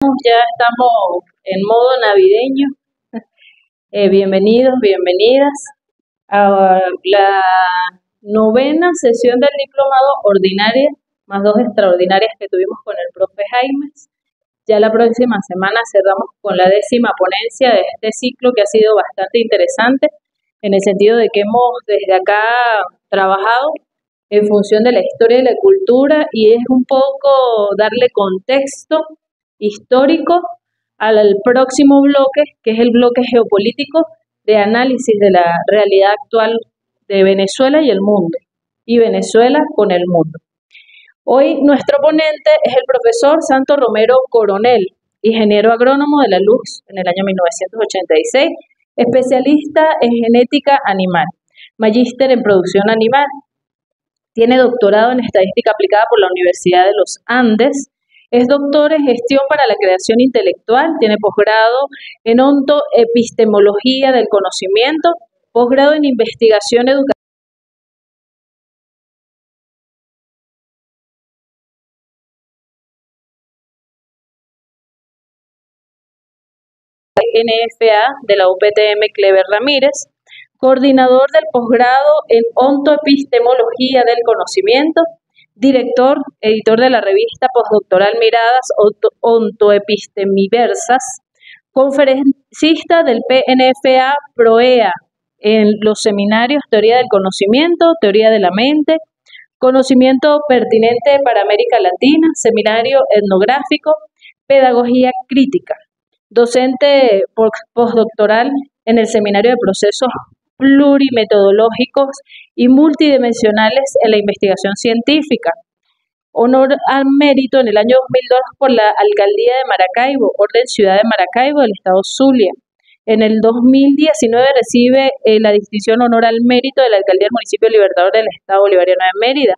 Ya estamos en modo navideño. Bienvenidos, bienvenidas a la novena sesión del diplomado ordinaria, más dos extraordinarias que tuvimos con el profe Jaimes. Ya la próxima semana cerramos con la 10ª ponencia de este ciclo, que ha sido bastante interesante, en el sentido de que hemos desde acá trabajado en función de la historia y la cultura, y es un poco darle contexto histórico al próximo bloque, que es el bloque geopolítico de análisis de la realidad actual de Venezuela y el mundo, y Venezuela con el mundo. Hoy nuestro ponente es el profesor Santo Romero Coronel, ingeniero agrónomo de la Luz en el año 1986, especialista en genética animal, magíster en producción animal. Tiene doctorado en estadística aplicada por la Universidad de los Andes. Es doctor en gestión para la creación intelectual. Tiene posgrado en ontoepistemología del conocimiento, posgrado en investigación educativa NFA de la UPTM Clever Ramírez, coordinador del posgrado en ontoepistemología del conocimiento, director, editor de la revista postdoctoral Miradas Ontoepistemiversas, conferencista del PNFA PROEA en los seminarios Teoría del Conocimiento, Teoría de la Mente, Conocimiento Pertinente para América Latina, Seminario Etnográfico, Pedagogía Crítica, docente postdoctoral en el Seminario de Procesos Plurimetodológicos y Multidimensionales en la Investigación Científica. Honor al mérito en el año 2002 por la Alcaldía de Maracaibo, Orden Ciudad de Maracaibo del Estado Zulia. En el 2019 recibe la distinción Honor al mérito de la Alcaldía del Municipio Libertador del Estado Bolivariano de Mérida.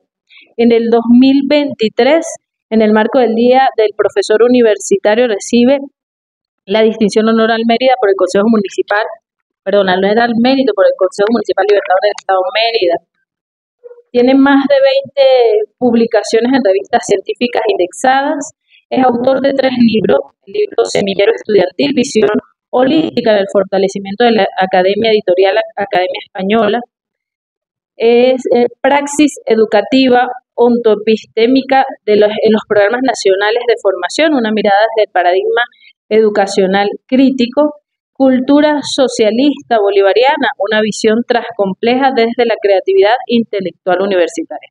En el 2023, en el marco del Día del Profesor Universitario, recibe la distinción Honor al Mérida por el Consejo Municipal, Honor al Mérito por el Consejo Municipal Libertador del Estado Mérida. Tiene más de 20 publicaciones en revistas científicas indexadas. Es autor de 3 libros: el libro Semillero Estudiantil, Visión Holística del Fortalecimiento de la Academia Editorial Academia Española. Es Praxis Educativa Ontoepistémica en los programas nacionales de formación, una mirada desde el paradigma educacional crítico. Cultura socialista bolivariana, una visión transcompleja desde la creatividad intelectual universitaria.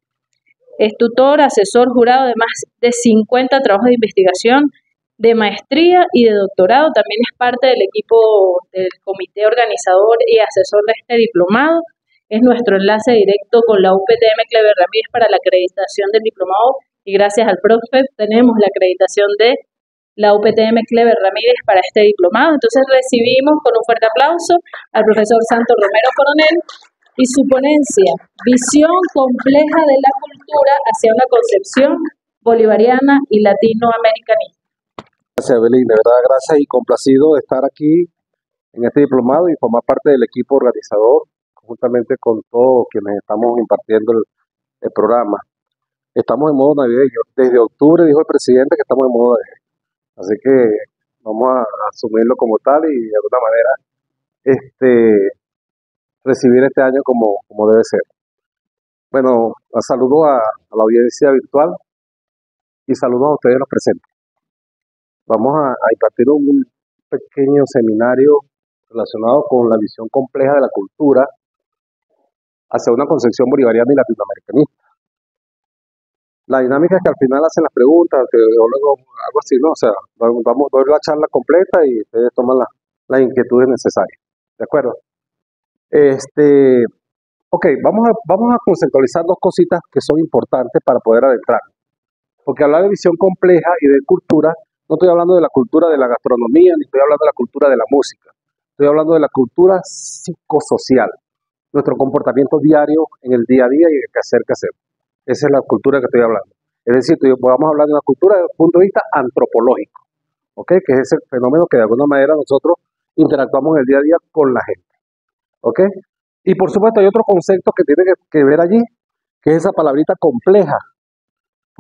Es tutor, asesor, jurado de más de 50 trabajos de investigación, de maestría y de doctorado. También es parte del equipo del comité organizador y asesor de este diplomado. Es nuestro enlace directo con la UPTM Clever Ramírez para la acreditación del diplomado, y gracias al profe tenemos la acreditación de la UPTM Clever Ramírez para este diplomado. Entonces recibimos con un fuerte aplauso al profesor Santo Romero Coronel y su ponencia, Visión compleja de la cultura hacia una concepción bolivariana y latinoamericanista. Gracias, Evelyn, de verdad, gracias y complacido de estar aquí en este diplomado y formar parte del equipo organizador, juntamente con todos quienes estamos impartiendo el programa. Estamos en modo navideño. Desde octubre dijo el presidente que estamos en modo navideño. Así que vamos a asumirlo como tal y de alguna manera recibir este año como debe ser. Bueno, saludo a la audiencia virtual y saludos a ustedes los presentes. Vamos a impartir un pequeño seminario relacionado con la visión compleja de la cultura hacia una concepción bolivariana y latinoamericanista. La dinámica es que al final hacen las preguntas, que luego algo así, ¿no? O sea, vamos a ver la charla completa y ustedes toman las inquietudes necesarias. ¿De acuerdo? Ok, vamos a conceptualizar 2 cositas que son importantes para poder adentrar. Porque hablar de visión compleja y de cultura, no estoy hablando de la cultura de la gastronomía, ni estoy hablando de la cultura de la música. Estoy hablando de la cultura psicosocial, nuestro comportamiento diario en el día a día y el quehacer que hacemos. Esa es la cultura que estoy hablando. Es decir, vamos a hablar de una cultura desde el punto de vista antropológico, ¿ok? Que es ese fenómeno que de alguna manera nosotros interactuamos en el día a día con la gente, ¿ok? Y por supuesto hay otro concepto que tiene que ver allí, que es esa palabrita compleja,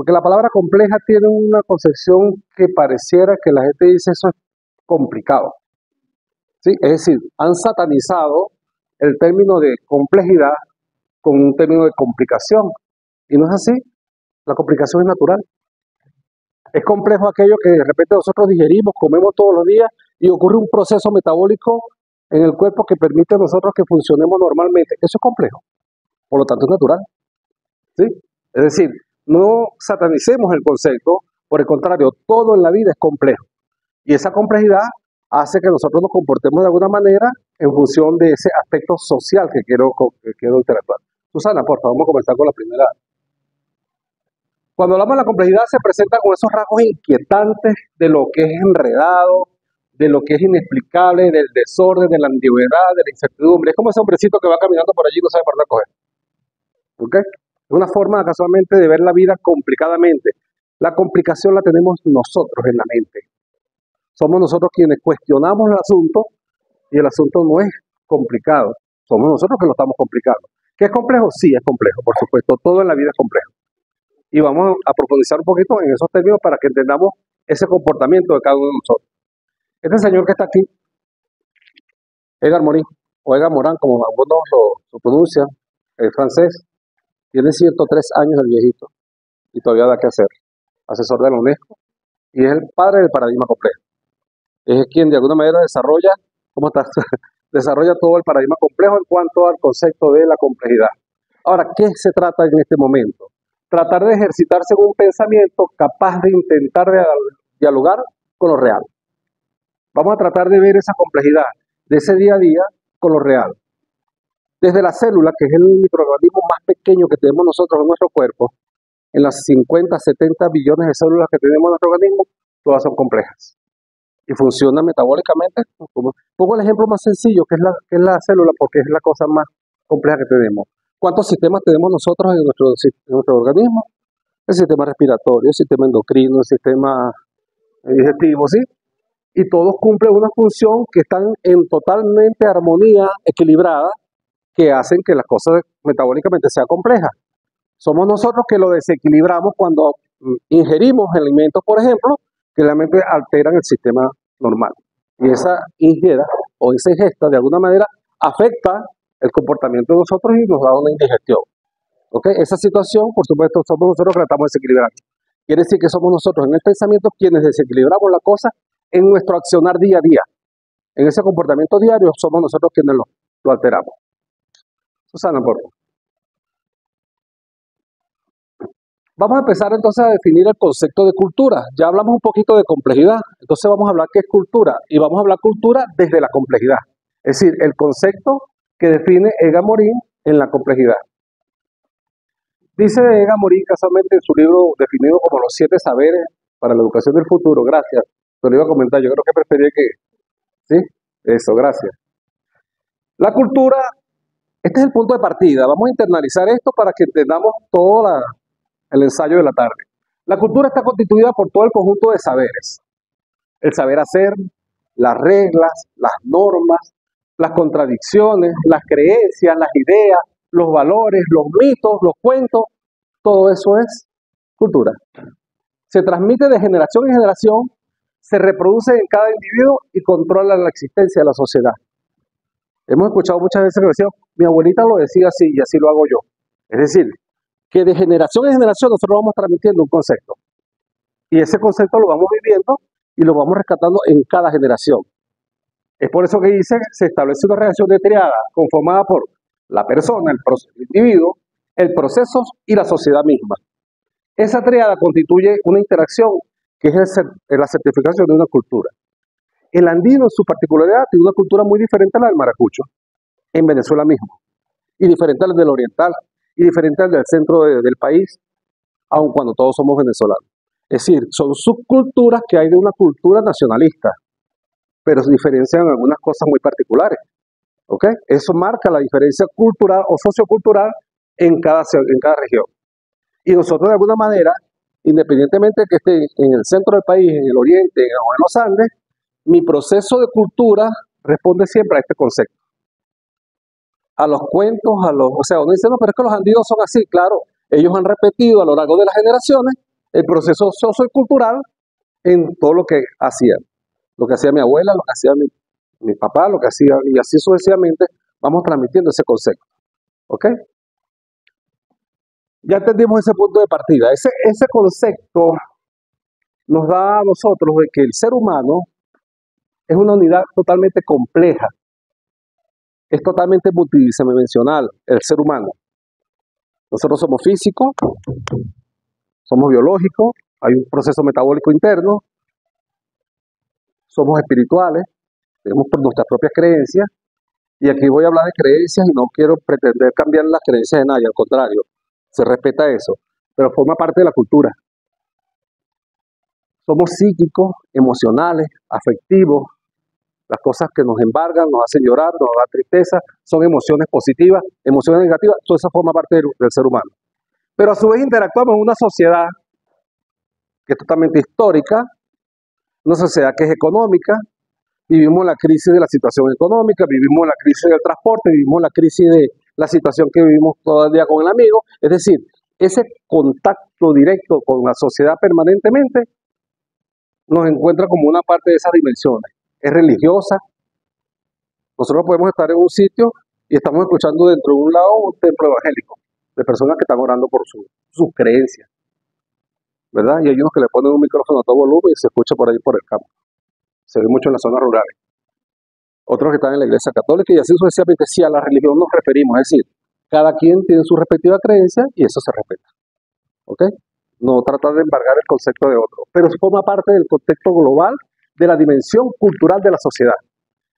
Porque la palabra compleja tiene una concepción que pareciera que la gente dice eso es complicado. ¿Sí? Es decir, han satanizado el término de complejidad con un término de complicación. Y no es así. La complicación es natural. Es complejo aquello que de repente nosotros digerimos, comemos todos los días y ocurre un proceso metabólico en el cuerpo que permite a nosotros que funcionemos normalmente. Eso es complejo. Por lo tanto, es natural. ¿Sí? Es decir, no satanicemos el concepto, por el contrario, todo en la vida es complejo. Y esa complejidad hace que nosotros nos comportemos de alguna manera en función de ese aspecto social que quiero interactuar. Susana, por favor, vamos a comenzar con la primera. Cuando hablamos de la complejidad se presenta con esos rasgos inquietantes de lo que es enredado, de lo que es inexplicable, del desorden, de la ambigüedad, de la incertidumbre. Es como ese hombrecito que va caminando por allí y no sabe por dónde coger. ¿Ok? Es una forma casualmente de ver la vida complicadamente. La complicación la tenemos nosotros en la mente. Somos nosotros quienes cuestionamos el asunto y el asunto no es complicado. Somos nosotros que lo estamos complicando. ¿Qué es complejo? Sí, es complejo, por supuesto. Todo en la vida es complejo. Y vamos a profundizar un poquito en esos términos para que entendamos ese comportamiento de cada uno de nosotros. Este señor que está aquí, Edgar Morin, o Edgar Morán, como algunos lo pronuncian, el francés, tiene 103 años el viejito y todavía da que hacer. Asesor de la UNESCO y es el padre del paradigma complejo. Es quien de alguna manera desarrolla, desarrolla todo el paradigma complejo en cuanto al concepto de la complejidad. Ahora, ¿qué se trata en este momento? Tratar de ejercitarse en un pensamiento capaz de intentar dialogar con lo real. Vamos a tratar de ver esa complejidad de ese día a día con lo real. Desde la célula, que es el microorganismo más pequeño que tenemos nosotros en nuestro cuerpo, en las 50, 70 billones de células que tenemos en nuestro organismo, todas son complejas. Y funcionan metabólicamente. Pongo el ejemplo más sencillo, que es la célula, porque es la cosa más compleja que tenemos. ¿Cuántos sistemas tenemos nosotros en nuestro organismo? El sistema respiratorio, el sistema endocrino, el sistema digestivo, ¿sí? Y todos cumplen una función que están en totalmente armonía, equilibrada, que hacen que las cosas metabólicamente sean complejas. Somos nosotros que lo desequilibramos cuando ingerimos alimentos, por ejemplo, que realmente alteran el sistema normal. Y esa ingesta o esa ingesta de alguna manera afecta el comportamiento de nosotros y nos da una indigestión. ¿Okay? Esa situación, por supuesto, somos nosotros que la estamos desequilibrando. Quiere decir que somos nosotros en el pensamiento quienes desequilibramos la cosa en nuestro accionar día a día. En ese comportamiento diario somos nosotros quienes lo alteramos. Susana, por favor. Vamos a empezar entonces a definir el concepto de cultura. Ya hablamos un poquito de complejidad, entonces vamos a hablar qué es cultura y vamos a hablar cultura desde la complejidad. Es decir, el concepto que define Edgar Morin en la complejidad. Dice Edgar Morin casualmente en su libro definido como los 7 saberes para la educación del futuro. Gracias. Te lo iba a comentar, yo creo que prefería que... ¿Sí? Eso, gracias. La cultura, este es el punto de partida. Vamos a internalizar esto para que entendamos todo el ensayo de la tarde. La cultura está constituida por todo el conjunto de saberes. El saber hacer, las reglas, las normas, las contradicciones, las creencias, las ideas, los valores, los mitos, los cuentos, todo eso es cultura. Se transmite de generación en generación, se reproduce en cada individuo y controla la existencia de la sociedad. Hemos escuchado muchas veces que decían, mi abuelita lo decía así y así lo hago yo. Es decir, que de generación en generación nosotros vamos transmitiendo un concepto. Y ese concepto lo vamos viviendo y lo vamos rescatando en cada generación. Es por eso que dice, se establece una relación de triada conformada por la persona, el individuo, el proceso y la sociedad misma. Esa triada constituye una interacción que es la certificación de una cultura. El andino en su particularidad tiene una cultura muy diferente a la del maracucho, en Venezuela mismo, y diferente a la del oriental, y diferente al del centro del país, aun cuando todos somos venezolanos. Es decir, son subculturas que hay de una cultura nacionalista, pero se diferencian en algunas cosas muy particulares. ¿Ok? Eso marca la diferencia cultural o sociocultural en cada región. Y nosotros de alguna manera, independientemente de que esté en el centro del país, en el oriente o en los Andes, mi proceso de cultura responde siempre a este concepto. A los cuentos, o sea, uno dice, no, pero es que los andinos son así, claro, ellos han repetido a lo largo de las generaciones el proceso sociocultural en todo lo que hacía. Lo que hacía mi abuela, lo que hacía mi papá, lo que hacía, y así sucesivamente, vamos transmitiendo ese concepto. ¿Ok? Ya entendimos ese punto de partida. Ese concepto nos da a nosotros de que el ser humano es una unidad totalmente compleja. Es totalmente multidimensional el ser humano. Nosotros somos físicos, somos biológicos, hay un proceso metabólico interno, somos espirituales, tenemos nuestras propias creencias, y aquí voy a hablar de creencias y no quiero pretender cambiar las creencias de nadie, al contrario, se respeta eso, pero forma parte de la cultura. Somos psíquicos, emocionales, afectivos, las cosas que nos embargan, nos hacen llorar, nos dan tristeza, son emociones positivas, emociones negativas, todo eso forma parte del ser humano. Pero a su vez interactuamos en una sociedad que es totalmente histórica, una sociedad que es económica, vivimos la crisis de la situación económica, vivimos la crisis del transporte, vivimos la crisis de la situación que vivimos todo el día con el amigo, es decir, ese contacto directo con la sociedad permanentemente nos encuentra como una parte de esas dimensiones. Es religiosa. Nosotros podemos estar en un sitio y estamos escuchando dentro de un lado un templo evangélico, de personas que están orando por sus creencias, ¿verdad? Y hay unos que le ponen un micrófono a todo volumen y se escucha por ahí por el campo. Se ve mucho en las zonas rurales. Otros que están en la iglesia católica y así sucesivamente. Si a la religión nos referimos, es decir, cada quien tiene su respectiva creencia y eso se respeta. ¿Ok? No tratar de embargar el concepto de otro, pero forma parte del contexto global de la dimensión cultural de la sociedad.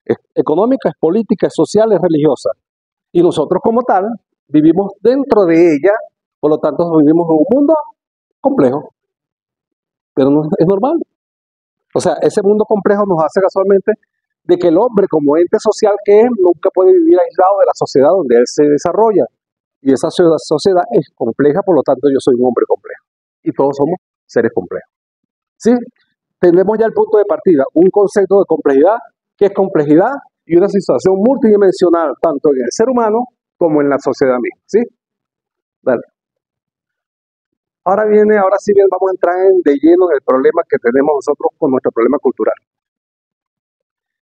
Es económica, es política, es social, es religiosa. Y nosotros como tal vivimos dentro de ella, por lo tanto vivimos en un mundo complejo, pero no, es normal. O sea, ese mundo complejo nos hace casualmente de que el hombre como ente social que es, nunca puede vivir aislado de la sociedad donde él se desarrolla. Y esa sociedad es compleja, por lo tanto yo soy un hombre complejo. Y todos somos seres complejos. ¿Sí? Tenemos ya el punto de partida, un concepto de complejidad, que es complejidad y una situación multidimensional, tanto en el ser humano como en la sociedad misma. ¿Sí? Dale. Ahora sí bien, vamos a entrar de lleno en el problema que tenemos nosotros con nuestro problema cultural.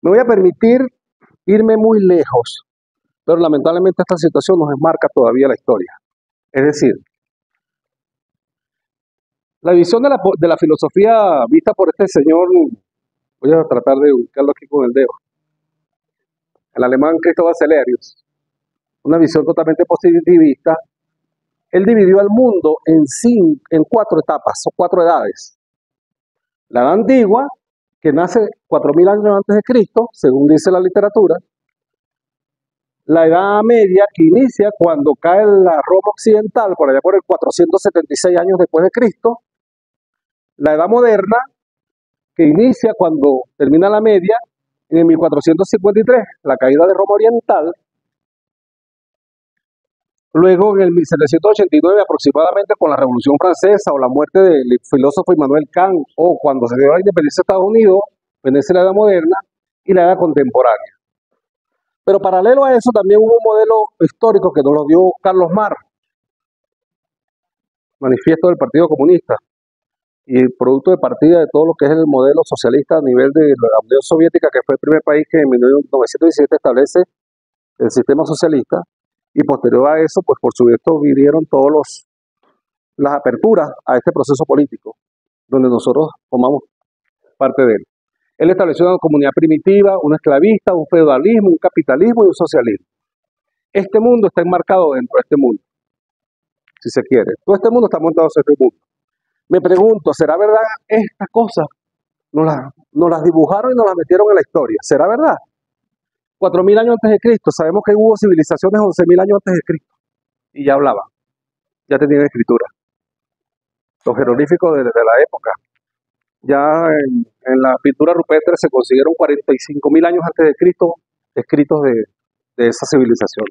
Me voy a permitir irme muy lejos, pero lamentablemente esta situación nos enmarca todavía la historia. Es decir, la visión de la filosofía vista por este señor, voy a tratar de ubicarlo aquí con el dedo, el alemán Cristóbal Celerius, una visión totalmente positivista. Él dividió al mundo en 4 etapas, o 4 edades. La edad antigua, que nace 4000 años antes de Cristo, según dice la literatura. La Edad Media, que inicia cuando cae la Roma occidental, por allá por el 476 años después de Cristo. La Edad Moderna, que inicia cuando termina la Media, en el 1453, la caída de Roma Oriental. Luego, en el 1789, aproximadamente, con la Revolución Francesa o la muerte del filósofo Immanuel Kant, o cuando se dio la independencia de Estados Unidos, viene la Edad Moderna y la Edad Contemporánea. Pero paralelo a eso también hubo un modelo histórico que nos lo dio Carlos Marx, manifiesto del Partido Comunista, y el producto de partida de todo lo que es el modelo socialista a nivel de la Unión Soviética, que fue el primer país que en 1917 establece el sistema socialista, y posterior a eso, pues por supuesto vinieron todas las aperturas a este proceso político, donde nosotros formamos parte de él. Él estableció una comunidad primitiva, una esclavista, un feudalismo, un capitalismo y un socialismo. Este mundo está enmarcado dentro de este mundo, si se quiere. Todo este mundo está montado en este mundo. Me pregunto, ¿será verdad estas cosas? Nos las dibujaron y nos las metieron en la historia. ¿Será verdad? 4000 años antes de Cristo, sabemos que hubo civilizaciones 11.000 años antes de Cristo. Y ya hablaban, ya tenían escritura. Los jeroglíficos de la época. Ya en la pintura rupestre se consiguieron 45.000 años antes de Cristo escritos de esa civilización.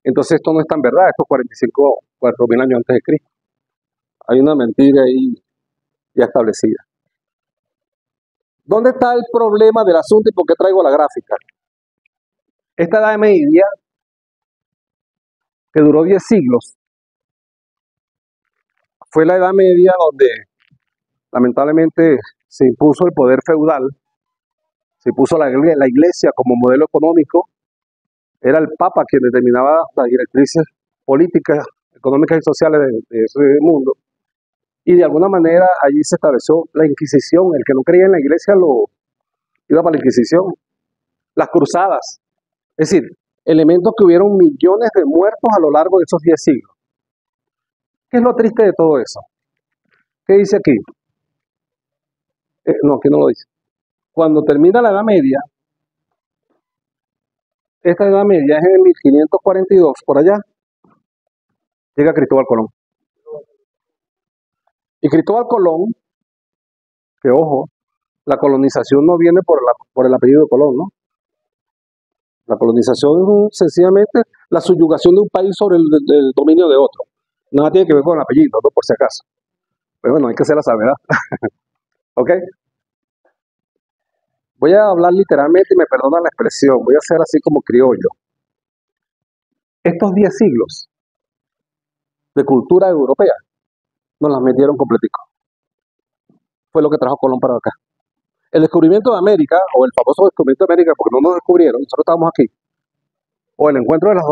Entonces esto no es tan verdad, estos 4.000 años antes de Cristo. Hay una mentira ahí ya establecida. ¿Dónde está el problema del asunto y por qué traigo la gráfica? Esta Edad Media, que duró 10 siglos, fue la Edad Media donde Lamentablemente se impuso el poder feudal, se impuso la iglesia como modelo económico, era el Papa quien determinaba las directrices políticas, económicas y sociales de ese mundo. Y de alguna manera allí se estableció la Inquisición. El que no creía en la iglesia iba para la Inquisición. Las cruzadas. Es decir, elementos que hubieron millones de muertos a lo largo de esos 10 siglos. ¿Qué es lo triste de todo eso? ¿Qué dice aquí? No, aquí no lo dice. Cuando termina la Edad Media, esta Edad Media es en 1542, por allá, llega Cristóbal Colón. Y Cristóbal Colón, que ojo, la colonización no viene por el apellido de Colón, ¿no? La colonización es sencillamente la subyugación de un país sobre el dominio de otro. Nada tiene que ver con el apellido, ¿no? Por si acaso. Pero bueno, hay que hacer la salvedad. ¿Ok? Voy a hablar literalmente y me perdonan la expresión. Voy a hacer así como criollo. Estos 10 siglos de cultura europea nos las metieron completico. Fue lo que trajo Colón para acá. El descubrimiento de América, o el famoso descubrimiento de América, porque no nos descubrieron, nosotros estábamos aquí, o el encuentro de los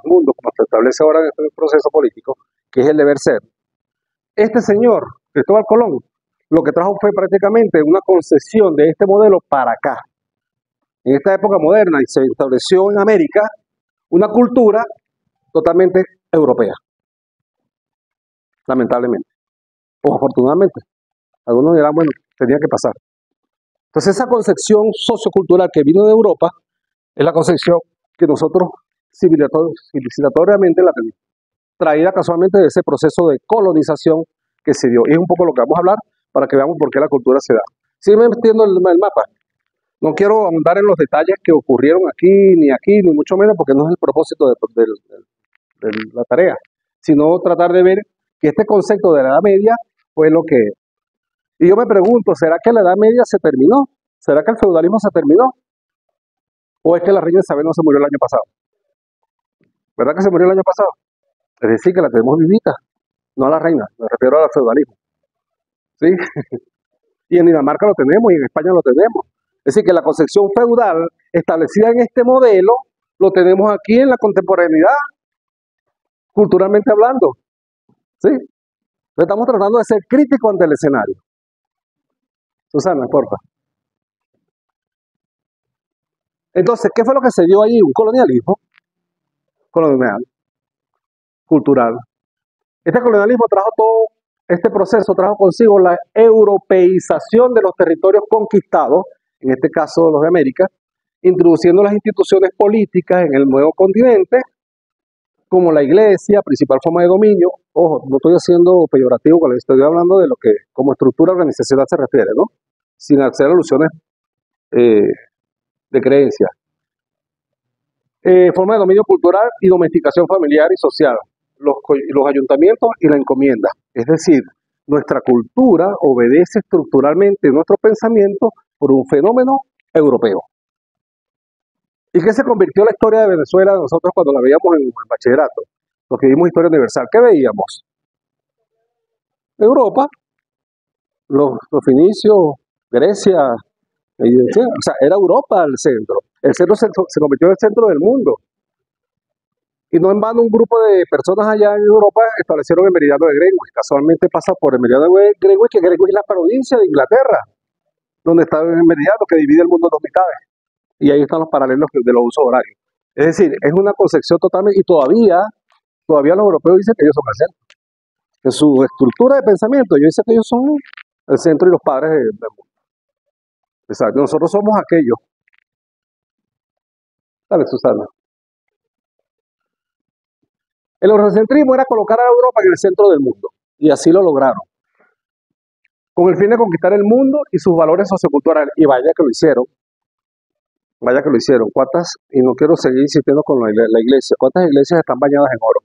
mundos, como se establece ahora en este proceso político, que es el deber ser. Este señor, Cristóbal Colón, lo que trajo fue prácticamente una concesión de este modelo para acá. En esta época moderna, y se estableció en América una cultura totalmente europea. Lamentablemente. O afortunadamente. Algunos dirán, bueno, tenía que pasar. Entonces esa concepción sociocultural que vino de Europa es la concepción que nosotros civilizatoriamente la tenemos, traída casualmente de ese proceso de colonización que se dio. Y es un poco lo que vamos a hablar para que veamos por qué la cultura se da. Sigue metiendo el mapa. No quiero ahondar en los detalles que ocurrieron aquí, ni mucho menos, porque no es el propósito de la tarea, sino tratar de ver que este concepto de la Edad Media fue lo que... Y yo me pregunto, ¿será que la Edad Media se terminó? ¿Será que el feudalismo se terminó? ¿O es que la reina Isabel no se murió el año pasado? ¿Verdad que se murió el año pasado? Es decir, que la tenemos vivita, no a la reina, me refiero al feudalismo. ¿Sí? Y en Dinamarca lo tenemos y en España lo tenemos. Es decir, que la concepción feudal establecida en este modelo lo tenemos aquí en la contemporaneidad, culturalmente hablando. ¿Sí? Estamos tratando de ser críticos ante el escenario. Susana, porfa. Entonces, ¿qué fue lo que se dio ahí? Un colonialismo colonial, cultural. Este colonialismo trajo todo, este proceso trajo consigo la europeización de los territorios conquistados, en este caso los de América, introduciendo las instituciones políticas en el nuevo continente, como la iglesia, principal forma de dominio. Ojo, no estoy haciendo peyorativo cuando estoy hablando de lo que como estructura organizacional se refiere, ¿no? Sin hacer alusiones de creencias. Forma de dominio cultural y domesticación familiar y social, los ayuntamientos y la encomienda. Es decir, nuestra cultura obedece estructuralmente nuestro pensamiento por un fenómeno europeo. ¿Y qué se convirtió la historia de Venezuela nosotros cuando la veíamos en bachillerato? Los que vimos Historia Universal, ¿qué veíamos? Europa, los fenicios, Grecia, o sea, era Europa el centro. El centro se convirtió en el centro del mundo. Y no en vano un grupo de personas allá en Europa establecieron el meridiano de Greenwich. Casualmente pasa por el meridiano de Greenwich, que Greenwich es la provincia de Inglaterra, donde está el meridiano que divide el mundo en dos mitades. Y ahí están los paralelos de los usos horarios. Es decir, es una concepción totalmente, y todavía los europeos dicen que ellos son el centro. En su estructura de pensamiento, ellos dicen que ellos son el centro y los padres del mundo. Exacto, nosotros somos aquellos. Dale, Susana. El eurocentrismo era colocar a Europa en el centro del mundo, y así lo lograron, con el fin de conquistar el mundo y sus valores socioculturales, y vaya que lo hicieron, ¿cuántas? Y no quiero seguir insistiendo con la iglesia, ¿cuántas iglesias están bañadas en oro?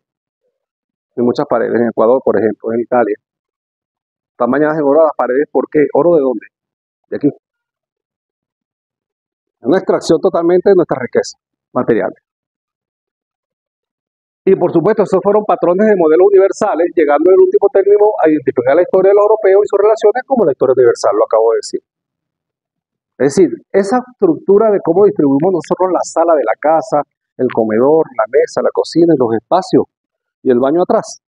En muchas paredes, en Ecuador, por ejemplo, en Italia, están bañadas en oro las paredes, ¿por qué? ¿Oro de dónde? De aquí. Es una extracción totalmente de nuestra riqueza material. Y por supuesto, esos fueron patrones de modelos universales, llegando en el último término a identificar la historia de los europeos y sus relaciones como la historia universal, lo acabo de decir. Es decir, esa estructura de cómo distribuimos nosotros la sala de la casa, el comedor, la mesa, la cocina y los espacios y el baño atrás,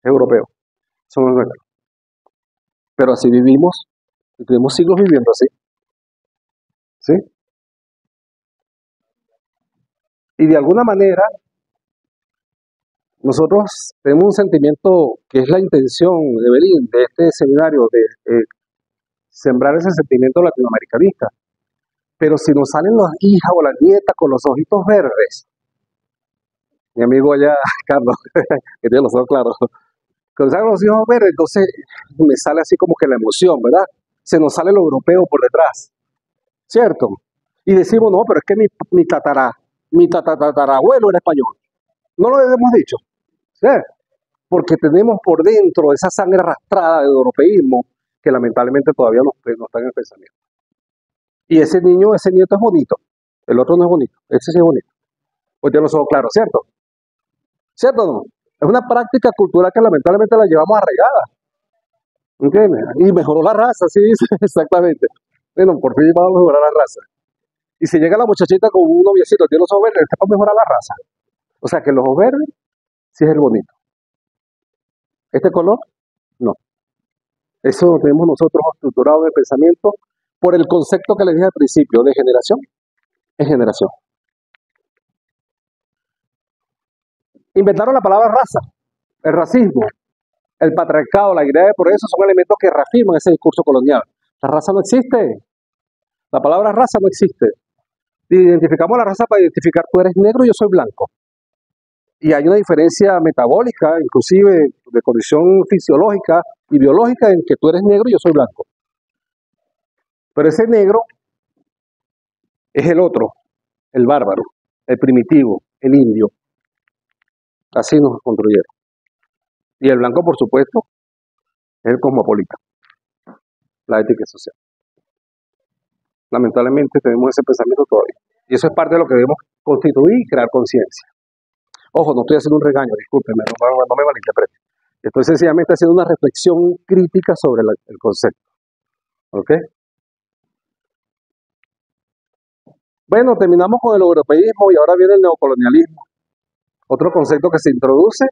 es europeo. Son los nuestros. Pero así vivimos, y tenemos siglos viviendo así. ¿Sí? Y de alguna manera, nosotros tenemos un sentimiento que es la intención de Belín, de este seminario, de sembrar ese sentimiento latinoamericanista. Pero si nos salen las hijas o las nietas con los ojitos verdes, mi amigo allá, Carlos, que tiene los ojos claros, cuando salen los ojos verdes, entonces me sale así como que la emoción, ¿verdad? Se nos sale lo europeo por detrás, ¿cierto? Y decimos, no, pero es que mi tatarabuelo era español. No lo hemos dicho, ¿sí? Porque tenemos por dentro esa sangre arrastrada del europeísmo que lamentablemente todavía no está en el pensamiento. Y ese niño, ese nieto es bonito, el otro no es bonito, ese sí es bonito. Pues tiene los ojos claros, ¿cierto? ¿Cierto o no? Es una práctica cultural que lamentablemente la llevamos arraigada. ¿Entiendes? Y mejoró la raza, sí dice, exactamente. Bueno, por fin vamos a mejorar la raza. Y si llega la muchachita con un noviecito, tiene los ojos verdes, está para mejorar la raza. O sea que los ojos verdes sí es el bonito. Este color, no. Eso lo tenemos nosotros estructurado en el pensamiento por el concepto que les dije al principio, de generación en generación. Inventaron la palabra raza, el racismo, el patriarcado, la idea de progreso son elementos que reafirman ese discurso colonial. La raza no existe. La palabra raza no existe. Identificamos la raza para identificar tú eres negro y yo soy blanco. Y hay una diferencia metabólica, inclusive de condición fisiológica y biológica en que tú eres negro y yo soy blanco. Pero ese negro es el otro, el bárbaro, el primitivo, el indio. Así nos construyeron. Y el blanco, por supuesto, es el cosmopolita, la ética social. Lamentablemente tenemos ese pensamiento todavía. Y eso es parte de lo que debemos constituir y crear conciencia. Ojo, no estoy haciendo un regaño, discúlpenme, no me malinterpreten. Estoy sencillamente haciendo una reflexión crítica sobre el concepto. ¿Ok? Bueno, terminamos con el europeísmo y ahora viene el neocolonialismo. Otro concepto que se introduce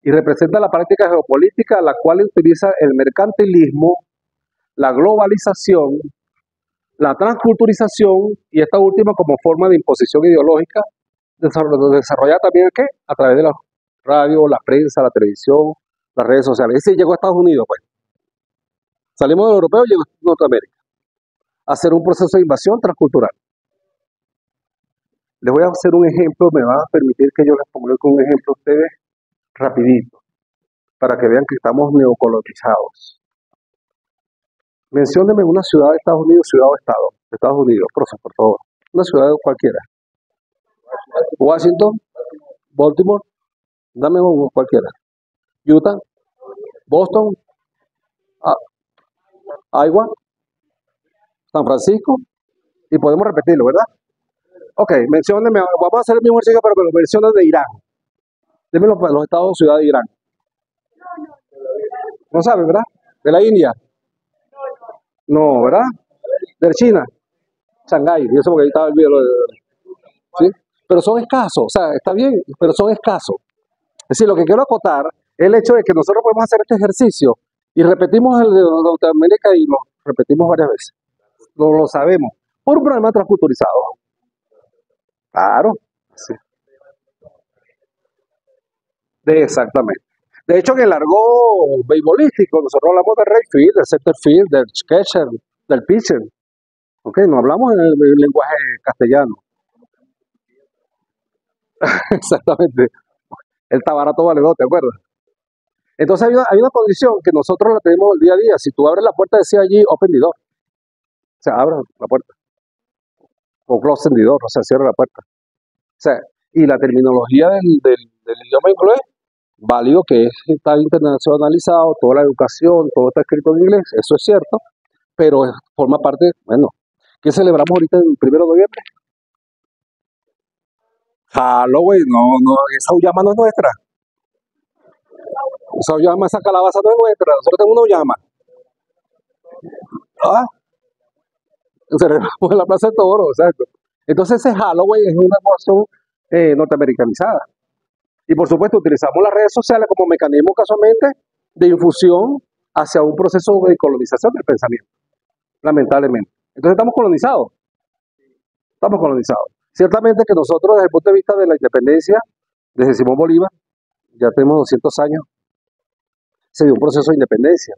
y representa la práctica geopolítica, la cual utiliza el mercantilismo, la globalización, la transculturización y esta última como forma de imposición ideológica, desarrollada también ¿qué? A través de la radio, la prensa, la televisión, las redes sociales. Es decir, llegó a Estados Unidos, pues. Salimos del europeo y llegó a Norteamérica. A hacer un proceso de invasión transcultural. Les voy a hacer un ejemplo, me van a permitir que yo les ponga un ejemplo a ustedes rapidito, para que vean que estamos neocolonizados. Menciónenme una ciudad de Estados Unidos, ciudad o estado de Estados Unidos, profe, por favor. Una ciudad cualquiera. Washington, Baltimore, dame uno cualquiera. Utah, Boston, Iowa, San Francisco, y podemos repetirlo, ¿verdad? Ok, menciónenme, vamos a hacer el mismo ejercicio, pero que lo mencionen de Irán. Dime los estados o ciudades de Irán. No saben, ¿verdad? De la India. No, ¿verdad? De China. Shanghái, y eso porque ahí estaba el video. ¿Sí? Pero son escasos, o sea, está bien, pero son escasos. Es decir, lo que quiero acotar es el hecho de que nosotros podemos hacer este ejercicio y repetimos el de Norteamérica y lo repetimos varias veces. Lo sabemos. Por un problema transculturizado. Claro. Sí. Exactamente. De hecho, en el argot beisbolístico, nosotros hablamos del right field, del center field, del catcher, del pitcher. ¿Ok? No hablamos en el lenguaje castellano. Exactamente. El tabarato valedor, ¿te acuerdas? Entonces hay una condición que nosotros la tenemos el día a día. Si tú abres la puerta, decía allí open the door. O sea, abre la puerta. O close the door, o sea, cierra la puerta. O sea, y la terminología del idioma inglés, válido que está internacionalizado, toda la educación, todo está escrito en inglés, eso es cierto, pero forma parte, bueno, ¿qué celebramos ahorita el 1 de noviembre? Halloween, no, esa llama no es nuestra. Esa llama, esa calabaza no es nuestra. Nosotros tenemos una llama. Ah, celebramos en la Plaza de Toro, exacto. Entonces ese Halloween es una cuestión norteamericanizada. Y por supuesto utilizamos las redes sociales como mecanismo casualmente de infusión hacia un proceso de colonización del pensamiento, lamentablemente. Entonces estamos colonizados. Ciertamente que nosotros desde el punto de vista de la independencia, desde Simón Bolívar, ya tenemos 200 años, se dio un proceso de independencia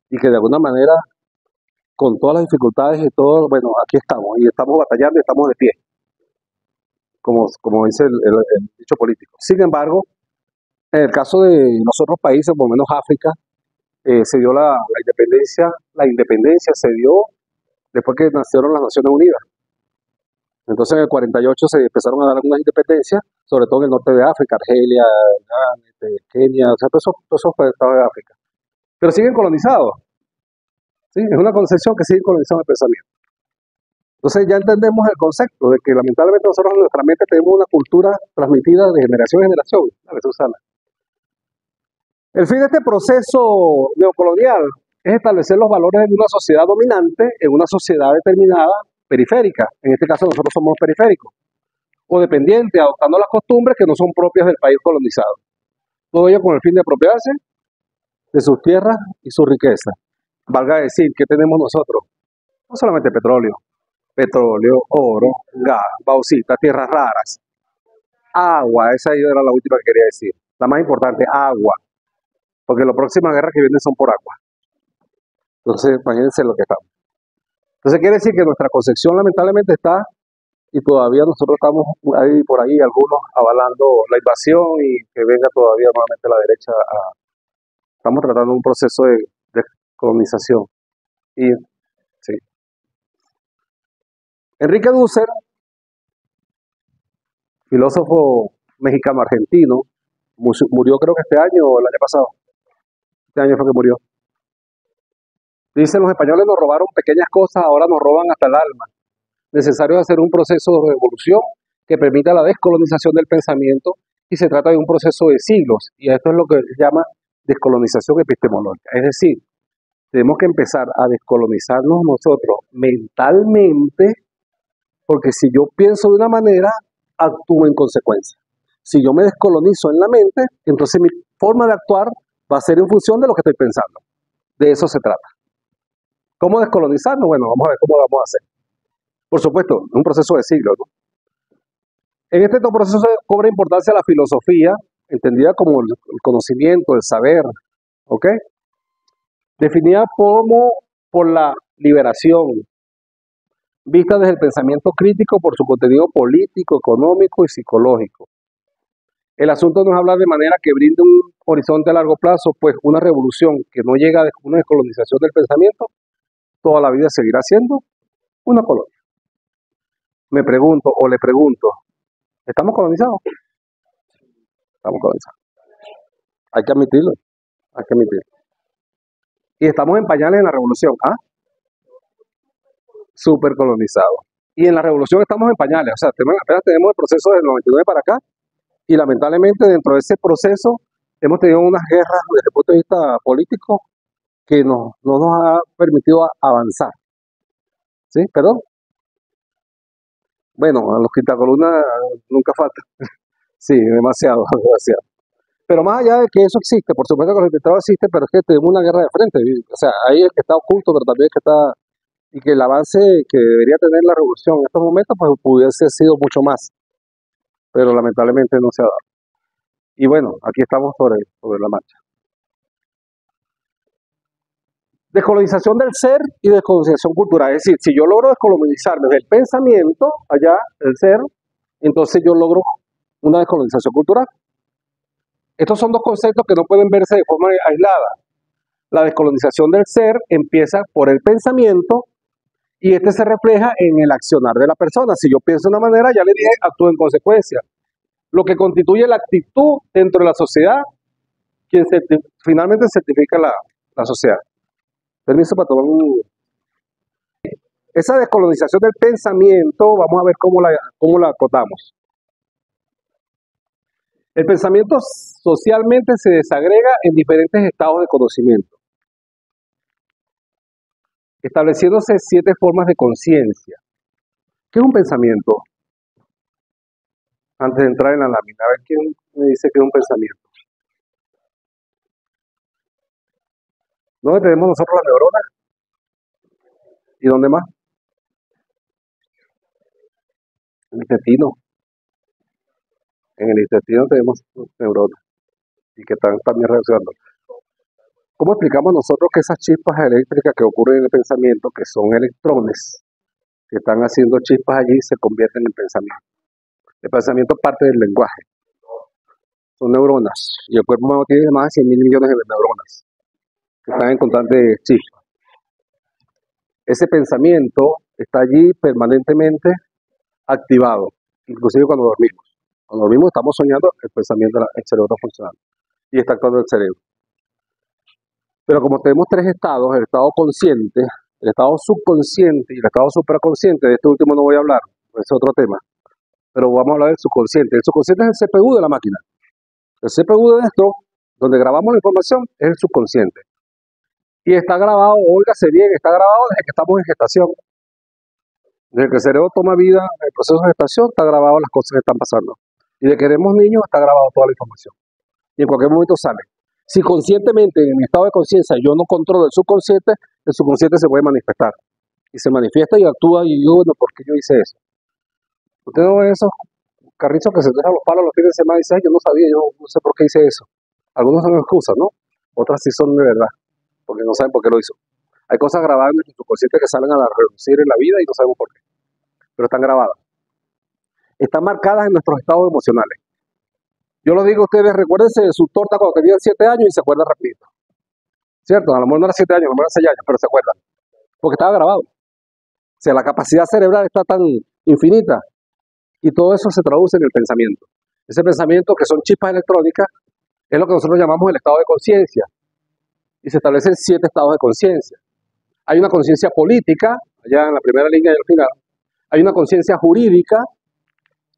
y que de alguna manera, con todas las dificultades y todo, bueno, aquí estamos y estamos batallando y estamos de pie, como dice el dicho político. Sin embargo, en el caso de los otros países, por lo menos África, se dio la independencia se dio después que nacieron las Naciones Unidas. Entonces en el 48 se empezaron a dar algunas independencias, sobre todo en el norte de África, Argelia, Kenia, o sea, todos esos estados de África. Pero siguen colonizados. ¿Sí? Es una concepción que sigue colonizando el pensamiento. Entonces ya entendemos el concepto de que lamentablemente nosotros en nuestra mente tenemos una cultura transmitida de generación en generación. ¿Sabes, Susana? El fin de este proceso neocolonial es establecer los valores de una sociedad dominante en una sociedad determinada periférica. En este caso nosotros somos periféricos o dependientes, adoptando las costumbres que no son propias del país colonizado. Todo ello con el fin de apropiarse de sus tierras y su riqueza. Valga decir, ¿qué tenemos nosotros? No solamente petróleo, oro, gas, bauxita, tierras raras, agua, esa era la última que quería decir. La más importante, agua, porque las próximas guerras que vienen son por agua. Entonces, imagínense lo que estamos. Entonces quiere decir que nuestra concepción lamentablemente está, y todavía nosotros estamos ahí por ahí, algunos avalando la invasión y que venga todavía nuevamente la derecha. Estamos tratando un proceso de colonización. Y, sí. Enrique Dussel, filósofo mexicano-argentino, murió creo que este año o el año pasado. Este año fue que murió. Dicen, los españoles nos robaron pequeñas cosas, ahora nos roban hasta el alma. Necesario hacer un proceso de revolución que permita la descolonización del pensamiento, y se trata de un proceso de siglos, y esto es lo que se llama descolonización epistemológica. Es decir, tenemos que empezar a descolonizarnos nosotros mentalmente, porque si yo pienso de una manera, actúo en consecuencia. Si yo me descolonizo en la mente, entonces mi forma de actuar va a ser en función de lo que estoy pensando. De eso se trata. ¿Cómo descolonizarnos? Bueno, vamos a ver cómo lo vamos a hacer. Por supuesto, es un proceso de siglos, ¿no? En este proceso cobra importancia la filosofía, entendida como el conocimiento, el saber, ¿ok? Definida como por la liberación, vista desde el pensamiento crítico por su contenido político, económico y psicológico. El asunto no es hablar de manera que brinde un horizonte a largo plazo, pues una revolución que no llega a una descolonización del pensamiento, toda la vida seguirá siendo una colonia. Me pregunto o le pregunto, ¿estamos colonizados? Estamos colonizados. Hay que admitirlo, Y estamos en pañales en la revolución, ¿ah? Súper colonizados. Y en la revolución estamos en pañales, o sea, apenas tenemos el proceso del 99 para acá, y lamentablemente dentro de ese proceso hemos tenido unas guerras desde el punto de vista político que no nos ha permitido avanzar. ¿Sí? ¿Perdón? Bueno, a los quitacolumnas nunca falta. Sí, demasiado. Pero más allá de que eso existe, por supuesto que los infiltrados existen, pero es que tenemos una guerra de frente. O sea, ahí el que está oculto, pero también el que está... Y que el avance que debería tener la revolución en estos momentos, pues pudiese sido mucho más. Pero lamentablemente no se ha dado. Y bueno, aquí estamos sobre la marcha. Descolonización del ser y descolonización cultural. Es decir, si yo logro descolonizarme del pensamiento, allá, del ser, entonces yo logro una descolonización cultural. Estos son dos conceptos que no pueden verse de forma aislada. La descolonización del ser empieza por el pensamiento y este se refleja en el accionar de la persona. Si yo pienso de una manera, ya le dije, actúo en consecuencia. Lo que constituye la actitud dentro de la sociedad, quien finalmente certifica la sociedad. Permiso para tomar Esa descolonización del pensamiento, vamos a ver cómo la acotamos. El pensamiento socialmente se desagrega en diferentes estados de conocimiento, estableciéndose 7 formas de conciencia. ¿Qué es un pensamiento? Antes de entrar en la lámina, a ver quién me dice que es un pensamiento. ¿Dónde tenemos nosotros las neuronas? ¿Y dónde más? En el intestino. En el intestino tenemos neuronas y que están también reaccionando. ¿Cómo explicamos nosotros que esas chispas eléctricas que ocurren en el pensamiento, que son electrones, que están haciendo chispas allí, se convierten en pensamiento? El pensamiento parte del lenguaje. Son neuronas. Y el cuerpo humano tiene más de 100.000 millones de neuronas que están en constante chispa. Ese pensamiento está allí permanentemente activado, inclusive cuando dormimos. Cuando dormimos estamos soñando, el pensamiento, el cerebro está funcionando y está actuando el cerebro. Pero como tenemos 3 estados, el estado consciente, el estado subconsciente y el estado supraconsciente, de este último no voy a hablar, es otro tema, pero vamos a hablar del subconsciente. El subconsciente es el CPU de la máquina. El CPU de esto, donde grabamos la información, es el subconsciente. Y está grabado, óigase bien, está grabado desde que estamos en gestación. Desde que el cerebro toma vida, el proceso de gestación, está grabado las cosas que están pasando. Y de que queremos niños, está grabado toda la información. Y en cualquier momento sale. Si conscientemente, en mi estado de conciencia, yo no controlo el subconsciente se puede manifestar. Y se manifiesta y actúa y yo, bueno, ¿por qué yo hice eso? Usted no ve esos carritos que se dejan los palos los fines de semana y dice, ay, yo no sabía, yo no sé por qué hice eso. Algunos son excusas, ¿no? Otras sí son de verdad, porque no saben por qué lo hizo. Hay cosas grabadas en nuestro subconsciente que salen a reducir en la vida y no sabemos por qué. Pero están grabadas. Están marcadas en nuestros estados emocionales. Yo lo digo a ustedes, recuérdense de su torta cuando tenían 7 años y se acuerdan rapidito. ¿Cierto? A lo mejor no era 7 años, a lo mejor era 6 años, pero se acuerdan. Porque estaba grabado. O sea, la capacidad cerebral está tan infinita y todo eso se traduce en el pensamiento. Ese pensamiento, que son chispas electrónicas, es lo que nosotros llamamos el estado de conciencia. Y se establecen 7 estados de conciencia. Hay una conciencia política, allá en la primera línea y al final. Hay una conciencia jurídica,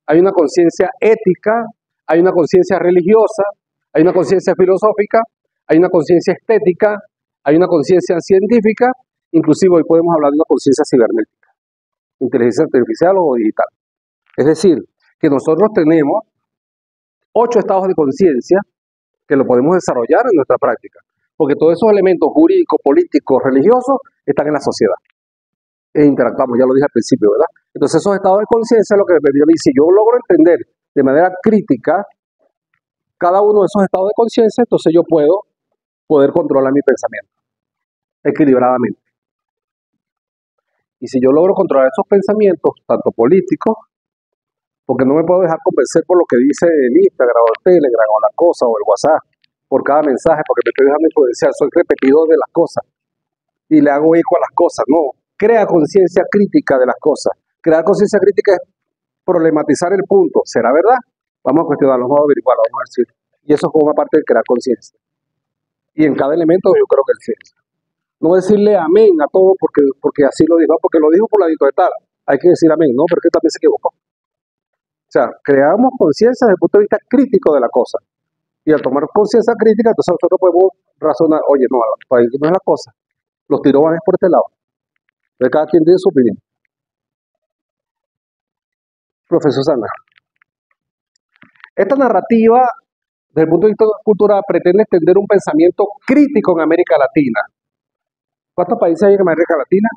hay una conciencia ética, hay una conciencia religiosa, hay una conciencia filosófica, hay una conciencia estética, hay una conciencia científica, inclusive hoy podemos hablar de una conciencia cibernética, inteligencia artificial o digital. Es decir, que nosotros tenemos 8 estados de conciencia que lo podemos desarrollar en nuestra práctica, porque todos esos elementos jurídicos, políticos, religiosos están en la sociedad. E interactuamos, ya lo dije al principio, ¿verdad? Entonces esos estados de conciencia es lo que me permite a mí, si yo logro entender de manera crítica cada uno de esos estados de conciencia, entonces yo puedo poder controlar mi pensamiento equilibradamente. Y si yo logro controlar esos pensamientos, tanto políticos, porque no me puedo dejar convencer por lo que dice el Instagram o el Telegram o la cosa o el WhatsApp, por cada mensaje, porque me estoy dejando influenciar, soy repetidor de las cosas y le hago eco a las cosas. No, crea conciencia crítica de las cosas. Crear conciencia crítica es problematizar el punto. ¿Será verdad? Vamos a cuestionarlo, vamos a averiguarlo, vamos a decir. Y eso forma parte de crear conciencia. Y en cada elemento yo creo que el ciencia. No decirle amén a todo porque así lo dijo, porque lo dijo por la de tal. Hay que decir amén, no, porque también se equivocó. O sea, creamos conciencia desde el punto de vista crítico de la cosa. Y al tomar conciencia crítica, entonces nosotros podemos razonar, oye, no, para ahí no es la cosa. Los tiros van por este lado. Entonces cada quien tiene su opinión. Profesor Sana. Esta narrativa, desde el punto de vista cultural, pretende extender un pensamiento crítico en América Latina. ¿Cuántos países hay en América Latina?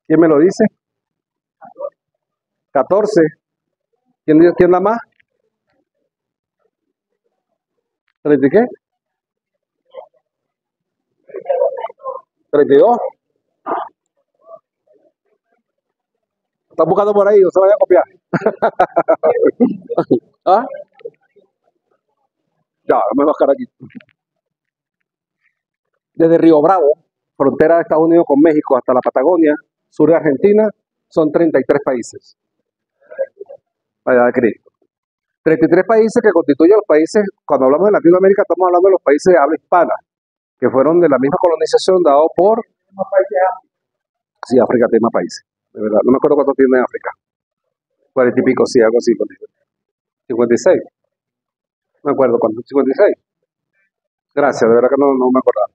¿Quién me lo dice? 14. ¿Quién da más? ¿30 y qué? 32. ¿Están buscando por ahí? No se vayan a copiar. ¿Ah? Ya, me voy a bajar aquí. Desde Río Bravo, frontera de Estados Unidos con México, hasta la Patagonia, sur de Argentina, son 33 países. Vaya de crédito. 33 países que constituyen los países, cuando hablamos de Latinoamérica, estamos hablando de los países de habla hispana, que fueron de la misma colonización dado por... Sí, África tiene más países, de verdad. No me acuerdo cuántos tiene África. 40 y pico, sí, algo así. 56. No me acuerdo cuánto, 56. Gracias, de verdad que no me acordaba.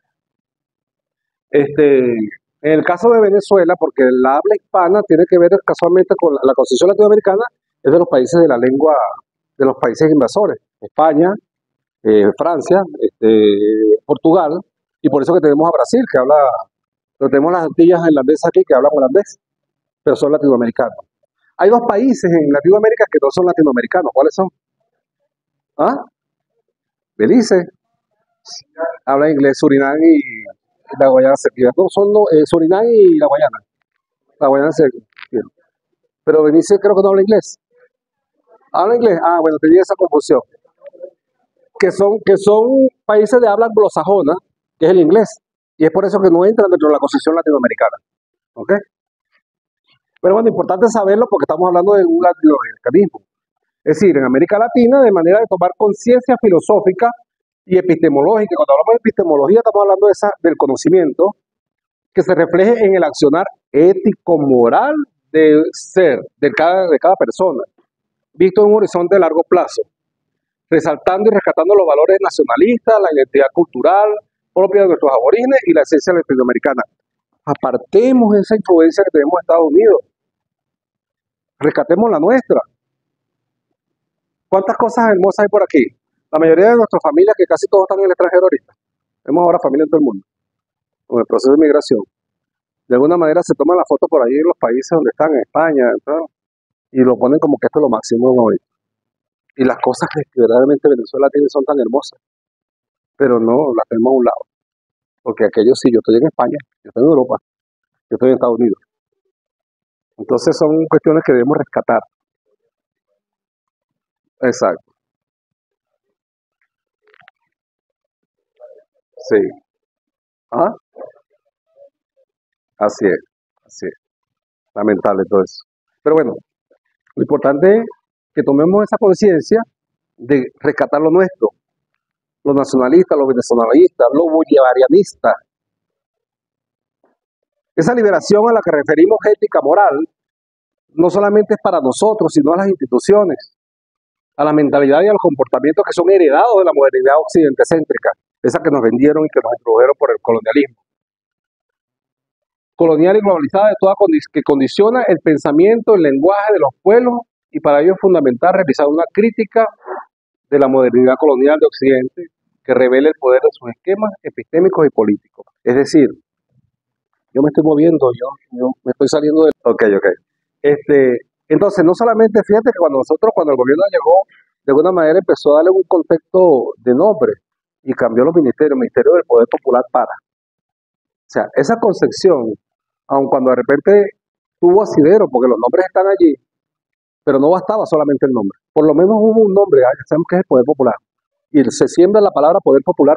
En el caso de Venezuela, porque la habla hispana tiene que ver casualmente con la Constitución latinoamericana, es de los países de la lengua, de los países invasores, España, Francia, Portugal, y por eso que tenemos a Brasil, que habla, pero tenemos las Antillas irlandesas aquí que hablan holandés, pero son latinoamericanos. Hay dos países en Latinoamérica que no son latinoamericanos. ¿Cuáles son? ¿Ah? Belice, habla inglés, Surinam y la Guayana Esequiba. No, son Surinam y la Guayana. La Guayana Esequiba. Pero Belice creo que no habla inglés. ¿Habla inglés? Ah, bueno, tenía esa confusión. Que son países de habla anglosajona, que es el inglés. Y es por eso que no entran dentro de la Constitución latinoamericana. ¿Ok? Pero bueno, importante saberlo porque estamos hablando de un latinoamericanismo. Es decir, en América Latina, de manera de tomar conciencia filosófica y epistemológica. Cuando hablamos de epistemología, estamos hablando del conocimiento que se refleje en el accionar ético-moral del ser, de cada persona, visto en un horizonte de largo plazo, resaltando y rescatando los valores nacionalistas, la identidad cultural propia de nuestros aborígenes y la esencia latinoamericana. Apartemos esa influencia que tenemos en Estados Unidos, rescatemos la nuestra. ¿Cuántas cosas hermosas hay por aquí? La mayoría de nuestras familias, que casi todos están en el extranjero ahorita. Tenemos ahora familia en todo el mundo, con el proceso de migración. De alguna manera se toman las fotos por ahí en los países donde están, en España, y lo ponen como que esto es lo máximo ahorita. Y las cosas que verdaderamente Venezuela tiene son tan hermosas, pero no las tenemos a un lado. Porque aquellos sí, yo estoy en España, yo estoy en Europa, yo estoy en Estados Unidos. Entonces son cuestiones que debemos rescatar. Exacto. Sí. ¿Ah? Así es, así es. Lamentable todo eso. Pero bueno, lo importante es que tomemos esa conciencia de rescatar lo nuestro, los nacionalistas, los venezolanistas, los bolivarianistas. Esa liberación a la que referimos ética moral no solamente es para nosotros, sino a las instituciones, a la mentalidad y a los comportamientos que son heredados de la modernidad occidentecéntrica, esa que nos vendieron y que nos introdujeron por el colonialismo. Colonial y globalizada de toda que condiciona el pensamiento, el lenguaje de los pueblos, y para ello es fundamental realizar una crítica de la modernidad colonial de Occidente que revele el poder de sus esquemas epistémicos y políticos. Es decir, yo me estoy moviendo, yo me estoy saliendo del... Ok. Entonces, no solamente, fíjate que cuando el gobierno llegó, de alguna manera empezó a darle un contexto de nombre y cambió los ministerios, Ministerio del Poder Popular para. O sea, esa concepción, aun cuando de repente tuvo asidero, porque los nombres están allí, pero no bastaba solamente el nombre. Por lo menos hubo un nombre, ya sabemos que es el Poder Popular. Y se siembra la palabra Poder Popular,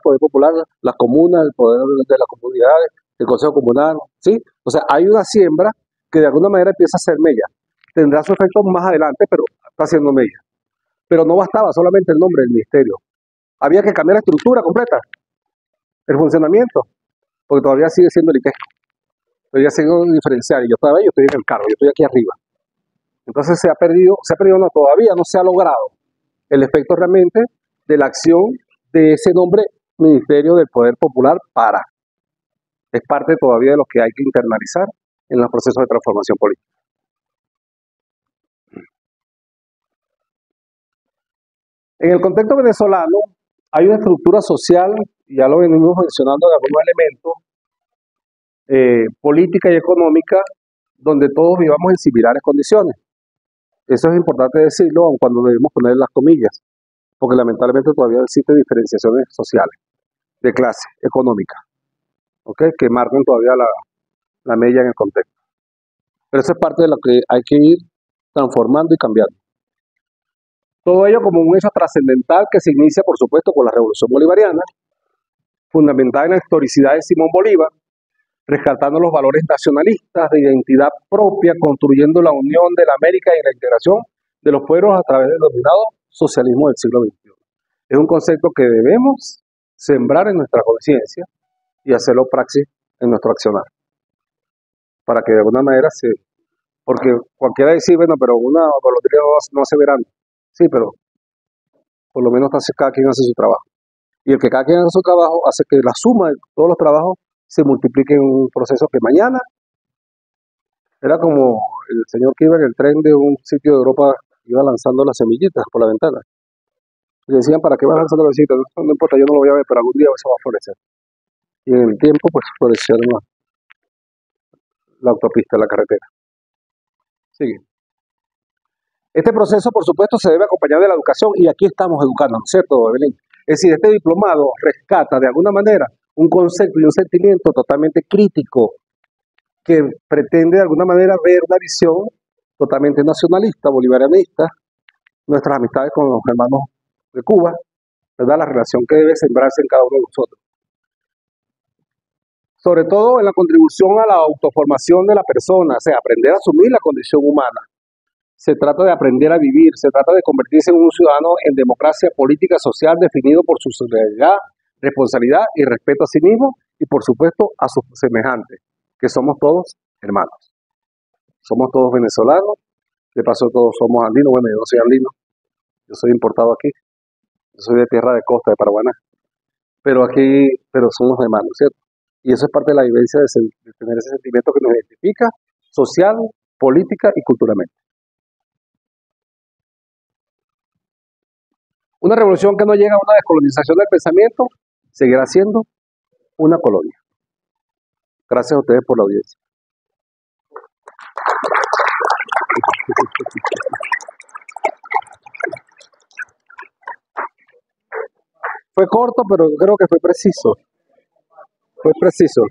las comunas, el poder de las comunidades, el Consejo Comunal, ¿sí? O sea, hay una siembra que de alguna manera empieza a ser mella. Tendrá su efecto más adelante, pero está haciendo mella. Pero no bastaba solamente el nombre del ministerio. Había que cambiar la estructura completa, el funcionamiento, porque todavía sigue siendo el ITESCO. Todavía sigue diferencial, y yo estoy en el carro, yo estoy aquí arriba. Entonces todavía no se ha logrado el efecto realmente de la acción de ese nombre Ministerio del Poder Popular para. Es parte todavía de lo que hay que internalizar en los procesos de transformación política. En el contexto venezolano hay una estructura social, y ya lo venimos mencionando en algunos elementos, política y económica, donde todos vivamos en similares condiciones. Eso es importante decirlo, aun cuando debemos poner las comillas, porque lamentablemente todavía existen diferenciaciones sociales, de clase, económica, ¿okay? Que marcan todavía la mella en el contexto. Pero eso es parte de lo que hay que ir transformando y cambiando. Todo ello como un hecho trascendental que se inicia, por supuesto, con la Revolución Bolivariana, fundamentada en la historicidad de Simón Bolívar, rescatando los valores nacionalistas de identidad propia, construyendo la unión de la América y la integración de los pueblos a través del denominado socialismo del siglo XXI. Es un concepto que debemos sembrar en nuestra conciencia y hacerlo praxis en nuestro accionar, para que de alguna manera porque cualquiera dice, bueno, pero una golondrina no hace verano. Sí, pero por lo menos cada quien hace su trabajo. Y el que cada quien hace su trabajo hace que la suma de todos los trabajos se multiplique en un proceso que mañana era como el señor que iba en el tren de un sitio de Europa, iba lanzando las semillitas por la ventana. Y decían, ¿para qué vas lanzando las semillitas? No importa, yo no lo voy a ver, pero algún día eso va a florecer. Y en el tiempo, pues, florecieron la autopista, la carretera. Sigue. Este proceso, por supuesto, se debe acompañar de la educación, y aquí estamos educando, ¿no es cierto, Evelyn? Es decir, este diplomado rescata de alguna manera un concepto y un sentimiento totalmente crítico que pretende de alguna manera ver una visión totalmente nacionalista, bolivarianista, nuestras amistades con los hermanos de Cuba, ¿verdad? La relación que debe sembrarse en cada uno de nosotros. Sobre todo en la contribución a la autoformación de la persona, o sea, aprender a asumir la condición humana. Se trata de aprender a vivir, se trata de convertirse en un ciudadano en democracia política social definido por su solidaridad, responsabilidad y respeto a sí mismo y, por supuesto, a sus semejantes, que somos todos hermanos. Somos todos venezolanos, de paso todos somos andinos. Bueno, yo no soy andino, yo soy importado aquí, yo soy de tierra de costa, de Paraguaná, pero somos hermanos, ¿cierto? Y eso es parte de la vivencia de tener ese sentimiento que nos identifica social, política y culturalmente. Una revolución que no llega a una descolonización del pensamiento seguirá siendo una colonia. Gracias a ustedes por la audiencia. Fue corto, pero creo que fue preciso. Fue preciso.